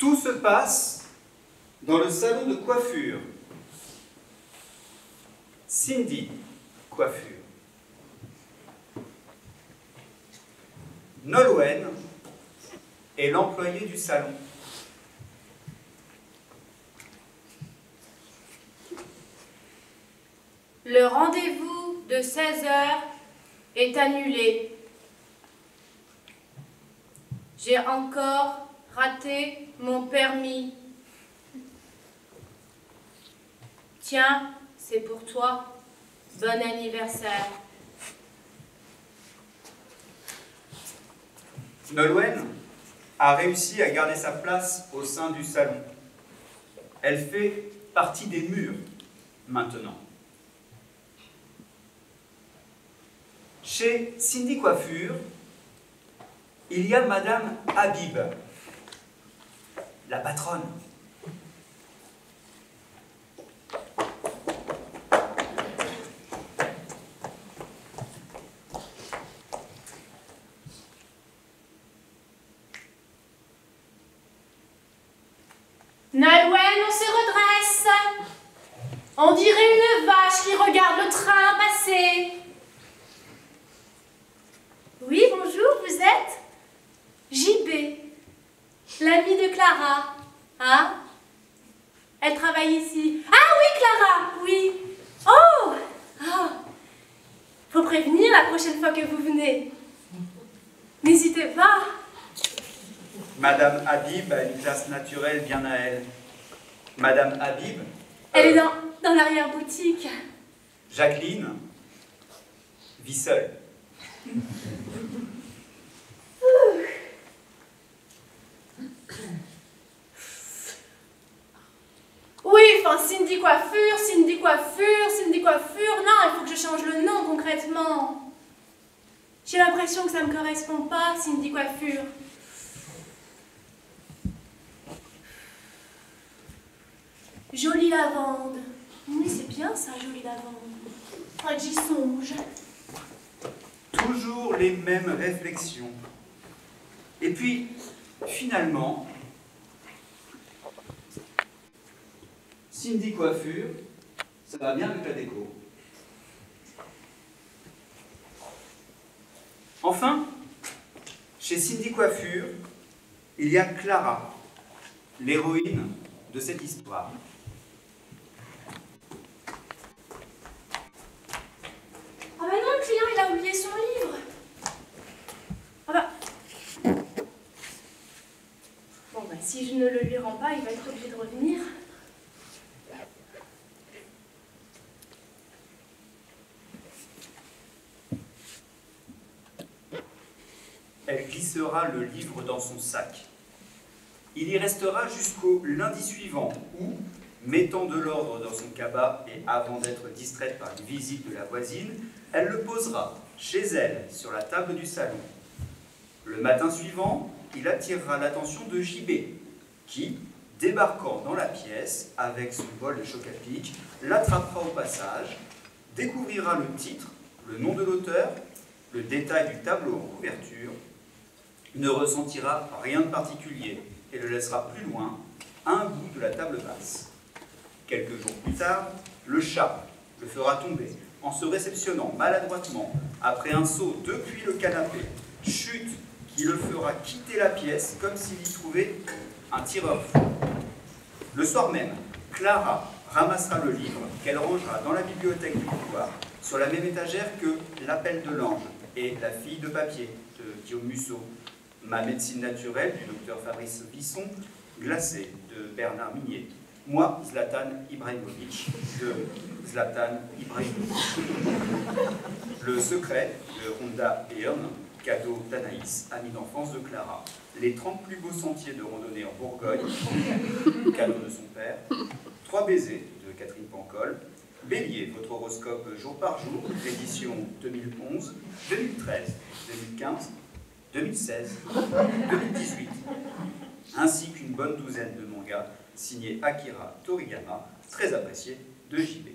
Tout se passe dans le salon de coiffure. Cindy, coiffure. Nolwenn est l'employé du salon. Le rendez-vous de 16 h est annulé. J'ai encore raté mon permis. Tiens, c'est pour toi. Bon anniversaire. Nolwenn a réussi à garder sa place au sein du salon. Elle fait partie des murs maintenant. Chez Cindy Coiffure, il y a Madame Habib, la patronne. Nolwenn, on se redresse. On dirait une vache qui regarde le train passer. Oui, bonjour, vous êtes JB, l'amie de Clara. Hein? Elle travaille ici. Ah oui, Clara, oui. Oh, oh. Faut prévenir la prochaine fois que vous venez. N'hésitez pas. Madame Habib a une classe naturelle bien à elle. Madame Habib... Elle est dans l'arrière-boutique. Jacqueline vit seule. Oui, enfin, Cindy Coiffure, Cindy Coiffure, Cindy Coiffure. Non, il faut que je change le nom concrètement. J'ai l'impression que ça me correspond pas, Cindy Coiffure. Jolie lavande. Oui, c'est bien ça, jolie lavande. Faudrait que j'y songe. Toujours les mêmes réflexions. Et puis, finalement, Cindy Coiffure, ça va bien avec la déco. Enfin, chez Cindy Coiffure, il y a Clara, l'héroïne de cette histoire. Ah bah non, le client, il a oublié son livre. Ah bah... Bon bah, si je ne le lui rends pas, il va être obligé de revenir. Elle glissera le livre dans son sac. Il y restera jusqu'au lundi suivant où, mettant de l'ordre dans son cabas et avant d'être distraite par une visite de la voisine, elle le posera chez elle sur la table du salon. Le matin suivant, il attirera l'attention de JB, qui, débarquant dans la pièce avec son bol de choc à pic, l'attrapera au passage, découvrira le titre, le nom de l'auteur, le détail du tableau en couverture, ne ressentira rien de particulier et le laissera plus loin, à un bout de la table basse. Quelques jours plus tard, le chat le fera tomber en se réceptionnant maladroitement après un saut depuis le canapé, chute qui le fera quitter la pièce comme s'il y trouvait un tireur fou. Le soir même, Clara ramassera le livre qu'elle rangera dans la bibliothèque du couloir, sur la même étagère que L'appel de l'ange et La fille de papier de Guillaume Musso, Ma médecine naturelle du docteur Fabrice Bisson, Glacé de Bernard Minier, Moi, Zlatan Ibrahimovic de Zlatan Ibrahimovic, Le secret de Rhonda Byrne, cadeau d'Anaïs, amie d'enfance de Clara, Les 30 plus beaux sentiers de randonnée en Bourgogne, cadeau de son père, 3 baisers de Catherine Pancol, Bélier, votre horoscope jour par jour, édition 2011, 2013, 2015, 2016, 2018, ainsi qu'une bonne douzaine de mangas signés Akira Toriyama, très apprécié de JB.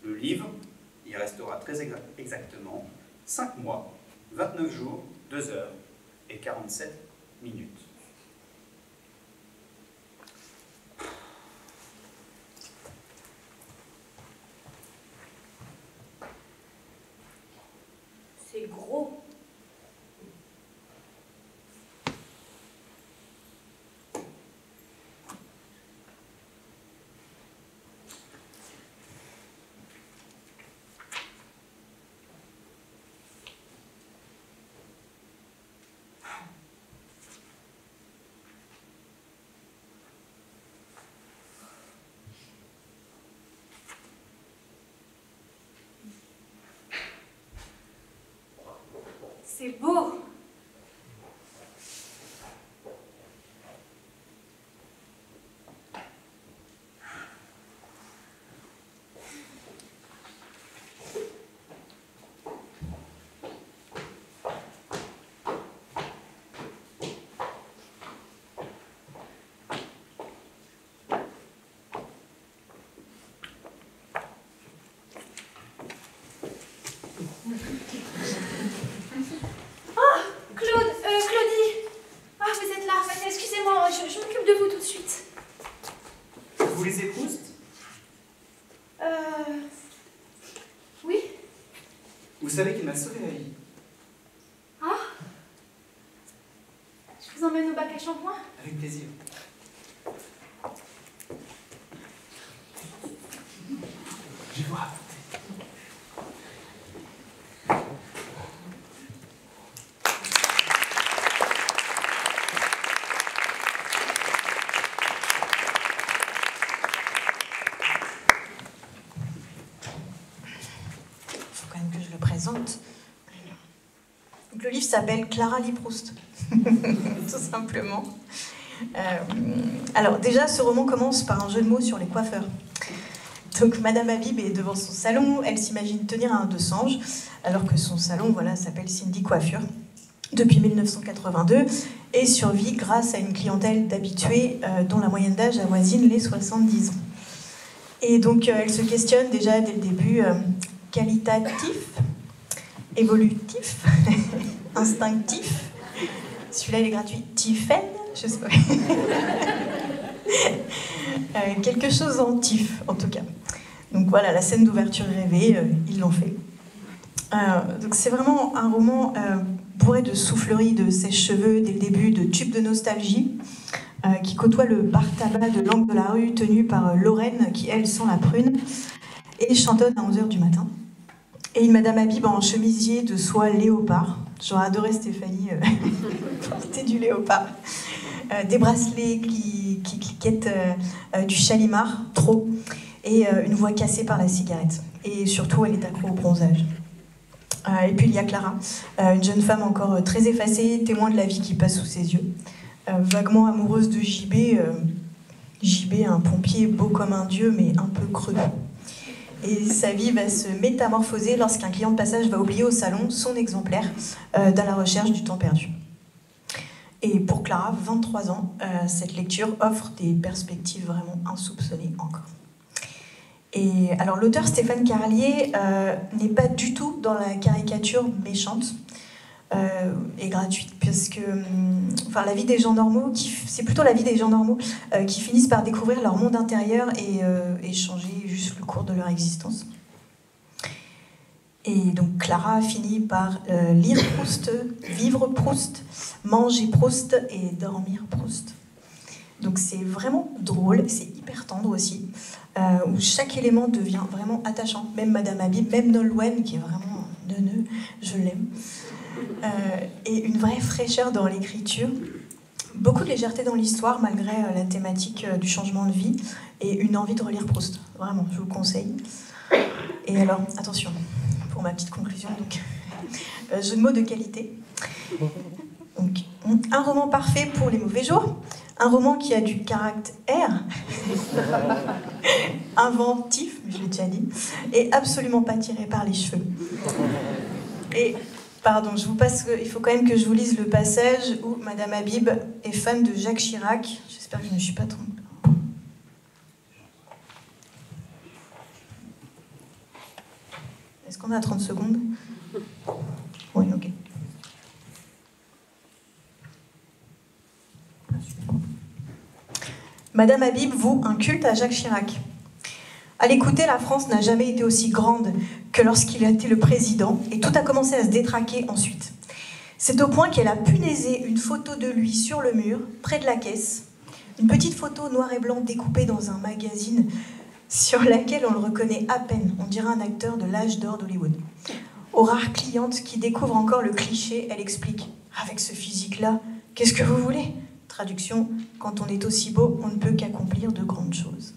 Le livre y restera très exactement 5 mois, 29 jours, 2 heures et 47 minutes. C'est gros. C'est beau. Je m'occupe de vous tout de suite. Vous lisez Proust? Oui. Vous savez qu'il m'a sauvé la vie. Ah. Je vous emmène au bac à shampoing? Avec plaisir. Je vais vous raconter. Donc, le livre s'appelle Clara lit Proust, tout simplement. Alors déjà, ce roman commence par un jeu de mots sur les coiffeurs. Donc Madame Habib est devant son salon, elle s'imagine tenir un de singe, alors que son salon voilà, s'appelle Cindy Coiffure, depuis 1982, et survit grâce à une clientèle d'habitués dont la moyenne d'âge avoisine les 70 ans. Et donc elle se questionne déjà dès le début, qualitatif, évolutif, instinctif. Celui-là, il est gratuit. Tiffen, je sais pas. Quelque chose en tif, en tout cas. Donc voilà, la scène d'ouverture rêvée, ils l'ont fait. Donc c'est vraiment un roman bourré de souffleries, de sèche-cheveux dès le début, de tubes de nostalgie, qui côtoie le bar-tabac de l'angle de la rue tenu par Lorraine, qui elle sent la prune, et chantonne à 11h du matin. Et une Madame Habib en chemisier de soie léopard. J'aurais adoré Stéphanie porter du léopard. Des bracelets qui cliquettent, du chalimard, trop. Et une voix cassée par la cigarette. Et surtout, elle est accro au bronzage. Et puis il y a Clara, une jeune femme encore très effacée, témoin de la vie qui passe sous ses yeux. Vaguement amoureuse de JB. JB, un pompier beau comme un dieu, mais un peu creux. Et sa vie va se métamorphoser lorsqu'un client de passage va oublier au salon son exemplaire dans la recherche du temps perdu. Et pour Clara, 23 ans, cette lecture offre des perspectives vraiment insoupçonnées encore. Et alors l'auteur Stéphane Carlier n'est pas du tout dans la caricature méchante et gratuite, parce que enfin, la vie des gens normaux, c'est plutôt la vie des gens normaux qui finissent par découvrir leur monde intérieur et changer juste le cours de leur existence. Et donc Clara finit par lire Proust, vivre Proust, manger Proust et dormir Proust. Donc c'est vraiment drôle, c'est hyper tendre aussi, où chaque élément devient vraiment attachant. Même Madame Habib, même Nolwenn, qui est vraiment neuneux, je l'aime. Et une vraie fraîcheur dans l'écriture. Beaucoup de légèreté dans l'histoire, malgré la thématique du changement de vie, et une envie de relire Proust. Vraiment, je vous le conseille. Et alors, attention, pour ma petite conclusion, donc, jeu de mots de qualité. Donc, un roman parfait pour les mauvais jours, un roman qui a du caractère, inventif, je l'ai déjà dit, et absolument pas tiré par les cheveux. Et, pardon, je vous passe, il faut quand même que je vous lise le passage où Madame Habib est fan de Jacques Chirac. J'espère que je ne me suis pas trompée. Est-ce qu'on a 30 secondes? Oui, ok. Madame Habib voue un culte à Jacques Chirac. À l'écouter, la France n'a jamais été aussi grande que lorsqu'il a été le président, et tout a commencé à se détraquer ensuite. C'est au point qu'elle a punaisé une photo de lui sur le mur, près de la caisse, une petite photo noir et blanc découpée dans un magazine sur laquelle on le reconnaît à peine, on dirait un acteur de l'âge d'or d'Hollywood. Aux rares clientes qui découvrent encore le cliché, elle explique « Avec ce physique-là, qu'est-ce que vous voulez ?» Traduction, quand on est aussi beau, on ne peut qu'accomplir de grandes choses.